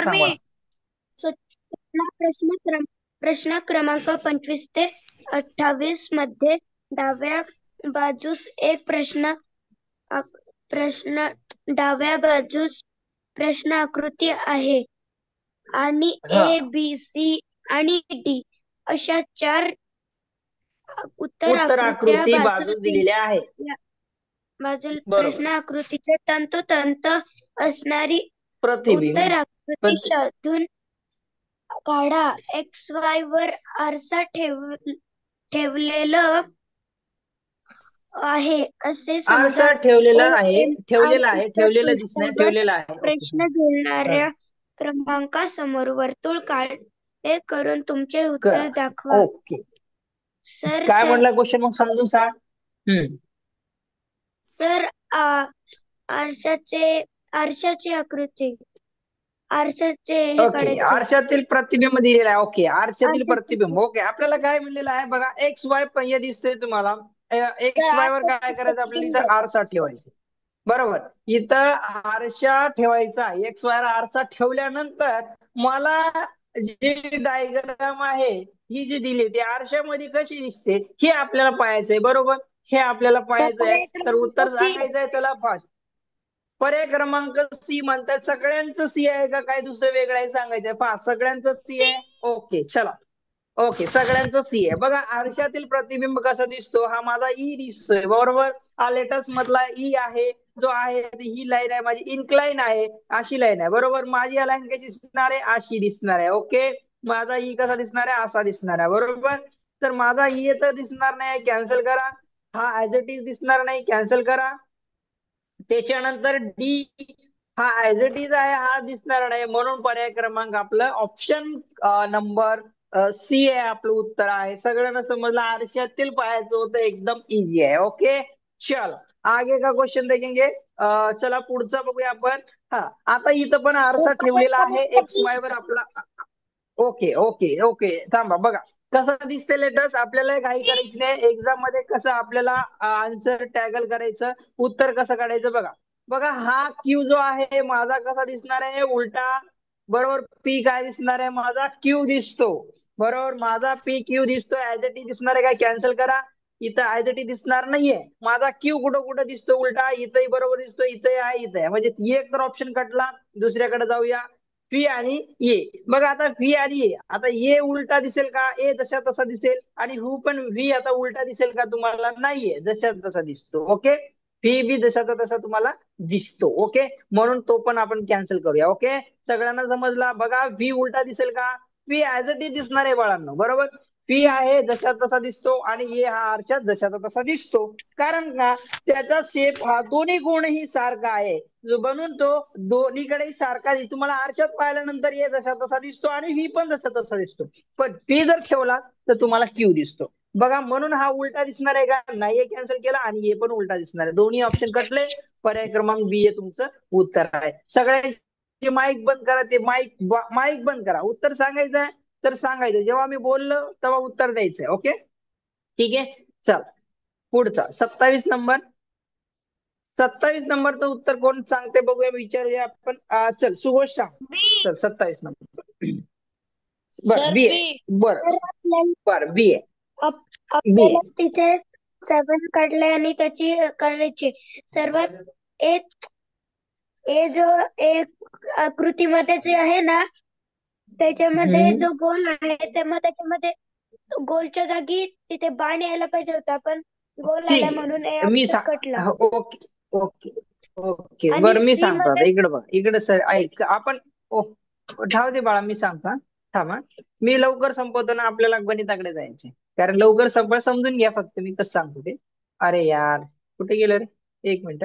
सांगा. प्रश्न क्रमांक 25 ते 28 मध्ये डाव्या बाजूस एक डाव्या बाजूस प्रश्न आकृती आहे आणि ए बी सी आणि डी अशा 4 उत्तर आकृती बाजूस दिलेल्या आहेत. बाजूला बरोबर. प्रश्न आकृतीचे तंतोतंत असणारी प्रतिबिंब उत्तर आकृती शोधून काढा. XY वर आरसा ठेवलेलं आहे असे समजा. आरसा ठेवलेला आहे, आणि ठेवलेला आहे. प्रश्न घेणाऱ्या क्रमांकासमोर वर्तुळ काळे करून तुमचे उत्तर दाखवा. ओके. सर काय म्हणला क्वेश्चन मग समजून सांग. सर आरशाची आकृती आरशाचे हे ओके, काढायचे. आरशातील प्रतिबिंब दिलेला आहे. ओके, आरशातील प्रतिबिंब. ओके, आपल्याला काय म्हणलेलं आहे बघा, एक्स वाय पहिया दिसतोय तुम्हाला. एक्स वाय वर काय करायचं आपल्याला, इथं आरसा ठेवायचा. बरोबर, इथं आरसा ठेवायचा. एक्स वाय आरसा ठेवल्यानंतर मला जी डायग्राम आहे ही जी दिली ती आरशामध्ये कशी दिसते हे आपल्याला पाहायचंय. बरोबर, हे आपल्याला पाहायचंय. तर उत्तर सांगायचंय. चला फास्ट. पर्याय क्रमांक सी म्हणतात. सगळ्यांचं सी आहे का काय दुसरं वेगळं आहे सांगायचंय. पहा, सगळ्यांचं सी आहे. ओके, चला. ओके, सगळ्यांचं सी आहे. बघा, आरशातील प्रतिबिंब कसा दिसतो, हा माझा ई दिसतोय. बरोबर, हा लेटेस्ट मधला ई आहे जो आहे. ही लाईन आहे माझी, इन्क्लाइन आहे, अशी लाईन आहे. बरोबर, माझी या लाईन कशी दिसणार आहे, अशी दिसणार आहे. ओके, माझा ई कसा दिसणार आहे, असा दिसणार आहे. बरोबर, तर माझा ई तर दिसणार नाही, कॅन्सल करा. हा ऍज इट इज दिसणार नाही, कॅन्सल करा. त्याच्यानंतर डी हा ऍज इट इज आहे, हा दिसणार नाही. म्हणून पर्याय क्रमांक आपलं ऑप्शन नंबर सी आहे आपलं उत्तर आहे. सगळ्यांना समजलं. आरशातील पाहायचं होतं, एकदम इझी आहे. ओके, चल आगे का क्वेश्चन देखेंगे. चला पुढचा बघूया आपण. हा, आता इथं पण आरसा ठेवलेला आहे एक्स वाय वर आपला. ओके ओके ओके, थांबा. बघा कसं दिसते लेटेस्ट. आपल्याला घाई करायची नाही. एक्झाम मध्ये कसं आपल्याला आन्सर टॅगल करायचं, उत्तर कसं काढायचं. बघा बघा, हा क्यू जो आहे माझा कसा दिसणार आहे, उलटा. बरोबर, पी काय दिसणार आहे माझा, क्यू दिसतो. बरोबर, माझा पी क्यू दिसतो. ऍज इट इज दिसणार आहे काय, कॅन्सल करा. इथं ऍज इट इज दिसणार नाहीये. माझा क्यू कुठं कुठं दिसतो, उलटा. इथंही बरोबर दिसतो, इथंही आहे, इथं आहे. म्हणजे एक तर ऑप्शन कटला. दुसऱ्याकडे जाऊया. फी आणि ए. बघा आता फी आणि ए, आता ए उलटा दिसेल का, ए जशा तसा दिसेल. आणि हु पण व्ही आता उलटा दिसेल का तुम्हाला, नाहीये, जशा तसा दिसतो. ओके, फी बी जशाचा तसा तुम्हाला दिसतो. ओके, म्हणून तो पण आपण कॅन्सल करूया. ओके, सगळ्यांना समजला. बघा, व्ही उलटा दिसेल का, फी ऍज इट इज दिसणार आहे बाळांनो. बरोबर, फी आहे जशा तसा दिसतो आणि ए हा आरशात जशाचा तसा दिसतो. कारण का, त्याचा शेप हा दोन्ही कोणही सारखा आहे, बनून तो दोन्हीकडे सारखा. तुम्हाला आरशात पाहिल्यानंतर ए जसा तसा दिसतो आणि व्ही पण जसा तसा दिसतो. पण पी जर ठेवला तर तुम्हाला क्यू दिसतो. बघा, म्हणून हा उलटा दिसणार आहे का, नाही, कॅन्सल केला. आणि हे पण उलटा दिसणार आहे. दोन्ही ऑप्शन कटले. पर्याय क्रमांक बी हे तुमचं उत्तर आहे. सगळ्यांचे माईक बंद करा. ते माईक बंद करा. उत्तर सांगायचं आहे तर सांगायचं, जेव्हा मी बोललो तेव्हा उत्तर द्यायचंय. ओके, ठीक आहे. चल पुढचा 27 नंबर. 27 नंबरचं उत्तर कोण सांगते बघूया, विचारूया आपण. चल सुघोष सांग. चल 27 नंबर. बर बी आहे. बर बी आहे. आपल्याला तिथे 7 काढले आणि त्याची करायची. सर्वात ए जो एक आकृतीमध्ये जे आहे ना, त्याच्यामध्ये जो गोल आहे, त्याच्यामध्ये गोलच्या जागी तिथे बाण यायला पाहिजे होता, पण गोल आला म्हणून ए मी ऑप्शन कटला. ओके ओके ओके, बरं मी सांगतो आता. इकडे बघ, इकडे सर ऐक. आपण ठाव दे बाळा, मी सांगतो. थांबा, मी लवकर संपवतो ना, आपल्याला गणिताकडे जायचंय. कारण लवकर समजून घ्या फक्त मी कसं सांगतो ते. अरे यार, कुठे गेलं रे, एक मिनिट.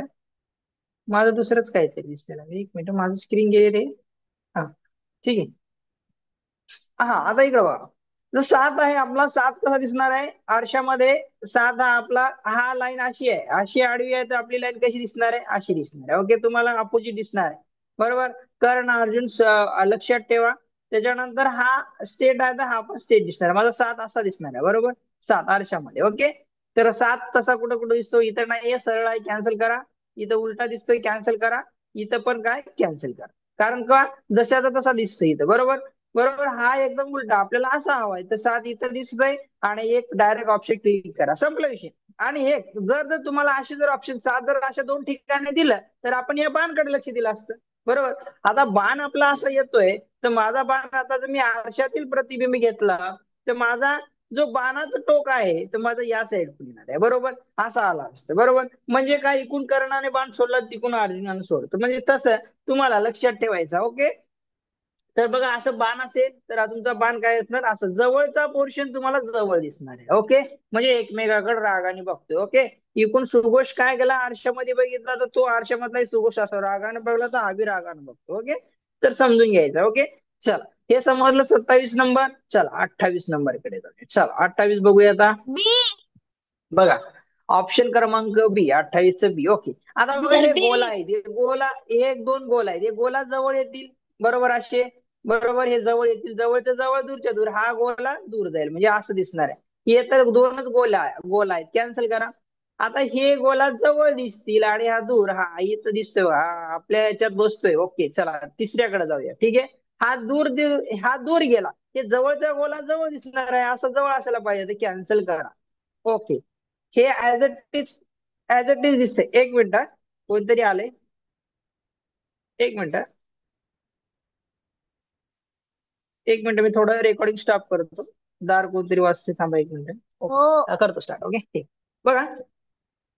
माझं दुसरंच काहीतरी दिसतंय. एक मिनिट, माझं स्क्रीन गेले रे. हा, ठीक आहे. हा, आता इकडे बघा. जो 7 आहे आपला, 7 कसा दिसणार आहे आरशामध्ये. 7 हा आपला, हा लाईन अशी आहे, अशी आडवी आहे, तर आपली लाईन कशी दिसणार आहे, अशी दिसणार आहे. ओके, तुम्हाला अपोजिट दिसणार आहे. बरोबर, कर्ण अर्जुन लक्षात ठेवा. त्याच्यानंतर हा स्टेट आहे, तर हा पण स्टेट दिसणार. माझा 7 असा दिसणार आहे. बरोबर, 7 आरशामध्ये. ओके, तर 7 तसा कुठं कुठं दिसतो, इथं नाही, सरळ आहे, कॅन्सल करा. इथं उलटा दिसतोय, कॅन्सल करा. इथं पण काय, कॅन्सल करा. कारण का जशाचा तसा दिसतोय इथं, बरोबर. बरोबर, हा एकदम उलटा आपल्याला असा हवाय, तर 7 इथं दिसतंय आणि एक डायरेक्ट ऑप्शन क्लिक करा, संपला विषय. आणि एक जर जर तुम्हाला असे जर ऑप्शन 7 जर अशा 2 ठिकाणी दिलं, तर आपण या बाणकडे लक्ष दिलं असतं, बरोबर. आता बाण आपला असा येतोय, तर माझा बाण आता जर मी आरशातील प्रतिबिंब घेतला, तर माझा जो बाणाचं टोक आहे तर माझं या साईड येणार आहे, बरोबर. असा आला असतं, बरोबर. म्हणजे काय, इकून कर्णाने बाण सोडला तिकून अर्जुनाने सोडतो, म्हणजे तसं तुम्हाला लक्षात ठेवायचं. ओके. तर बघा असं बाण असेल तर तुमचा बाण काय असणार, असं जवळचा पोर्शन तुम्हाला जवळ दिसणार आहे. ओके. म्हणजे एकमेकाकडे रागाने बघतोय. ओके. इकून सुघोष काय केला, आरशामध्ये बघितला तर तो आरशामधला सुघोष असं रागाने बघला तर हा बी रागाने बघतो. ओके. तर समजून घ्यायचं. ओके. चल, हे समजलं 27 नंबर. चला 28 नंबर कडे जाऊया. चला 28 बघूया आता. बी. बघा ऑप्शन क्रमांक बी, 28 बी. ओके. आता बघा हे बी. गोल आहेत, हे गोला एक दोन गोल आहेत, हे गोला जवळ येतील, बरोबर असे, बरोबर. हे जवळ येतील, जवळच्या जवळ दूरच्या दूर, हा गोला दूर जाईल, म्हणजे असं दिसणार आहे. हे तर दोनच गोल आहेत, कॅन्सल करा. आता हे गोला जवळ दिसतील आणि हा दूर, हा इथं दिसतोय, हा आपल्या याच्यात बसतोय. ओके. चला तिसऱ्याकडे जाऊया. ठीक आहे. हा दूर गेला, हे जवळच्या गोला जवळ दिसणार आहे, असं जवळ असायला पाहिजे, ते कॅन्सल करा. ओके. हे ऍज इट इज दिसतंय. एक मिनिट, कोणतरी आलंय, एक मिनिट, एक मिनिट, मी थोडं रेकॉर्डिंग स्टॉप करतो. दार कोणतरी वाजते, थांबा एक मिनिट. हो. ओके, करतो स्टार्ट. ओके. ठीक. बघा.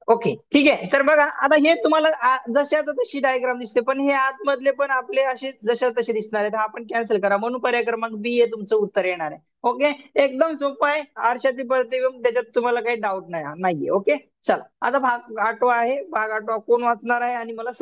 ओके. ठीक आहे. तर बघा आता हे तुम्हाला जशाचं तशी डायग्राम दिसते, पण हे आतमधले पण आपले असे जशा तसे दिसणार आहेत, हा आपण कॅन्सल करा, म्हणून पर्याय क्रमांक बी हे तुमचं उत्तर येणार आहे. ओके. एकदम सोपं आहे, आरशाची प्रतिबिंब, त्याच्यात तुम्हाला काही डाऊट नाहीये. ओके. चला आता भाग आठवा आहे, भाग आठवा कोण वाचणार आहे आणि मला